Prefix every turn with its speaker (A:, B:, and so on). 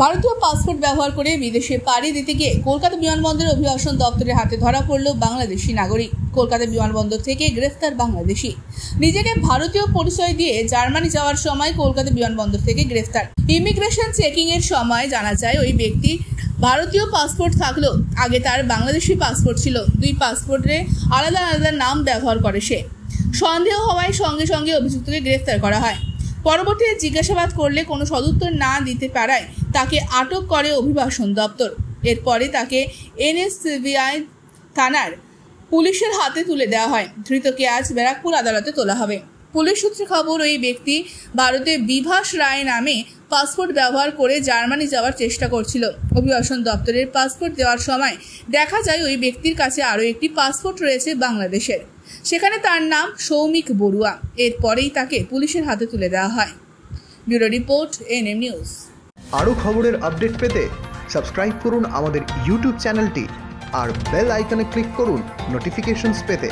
A: ভারতীয় পাসপোর্ট ব্যবহার করে বিদেশে পাড়ি দিতে গিয়ে কলকাতা বিমানবন্দরের অভিবাসন দপ্তরের হাতে ধরা পড়ল বাংলাদেশি নাগরিক। কলকাতা বিমানবন্দর থেকে গ্রেফতার বাংলাদেশি। নিজেকে ভারতীয় পরিচয় দিয়ে জার্মানি যাওয়ার সময় কলকাতা বিমানবন্দর থেকে গ্রেফতার। ইমিগ্রেশন চেকিং এর সময় জানা যায় ওই ব্যক্তি ভারতীয় পাসপোর্ট থাকলেও আগে তার বাংলাদেশি পাসপোর্ট ছিল। দুই পাসপোর্টে আলাদা আলাদা নাম ব্যবহার করে সে। সন্দেহ হওয়ায় সঙ্গে সঙ্গে অভিযুক্তকে গ্রেফতার করা হয়। পরবর্তীতে জিজ্ঞাসাবাদ করলে কোনো সদুত্তর না দিতে পারায় তাকে আটক করে অভিবাসন দপ্তর। এরপরে তাকে NSCBI থানার পুলিশের হাতে তুলে দেওয়া হয়। ধৃতকে আজ ব্যারাকপুর আদালতে তোলা হবে। পুলিশ সূত্রে খবর, ওই ব্যক্তি ভারতে বিভাস রায় নামে পাসপোর্ট ব্যবহার করে জার্মানি যাওয়ার চেষ্টা করছিল। অভিবাসন দপ্তরের পাসপোর্ট দেওয়ার সময় দেখা যায় ওই ব্যক্তির কাছে আরও একটি পাসপোর্ট রয়েছে বাংলাদেশের। সেখানে তার নাম সৌমিক বড়ুয়া। এরপরেই তাকে পুলিশের হাতে তুলে দেওয়া হয়। Bureau report, NM news.
B: আরও খবরের আপডেট পেতে সাবস্ক্রাইব করুন আমাদের ইউটিউব চ্যানেলটি আর বেল আইকনে ক্লিক করুন নোটিফিকেশনস পেতে।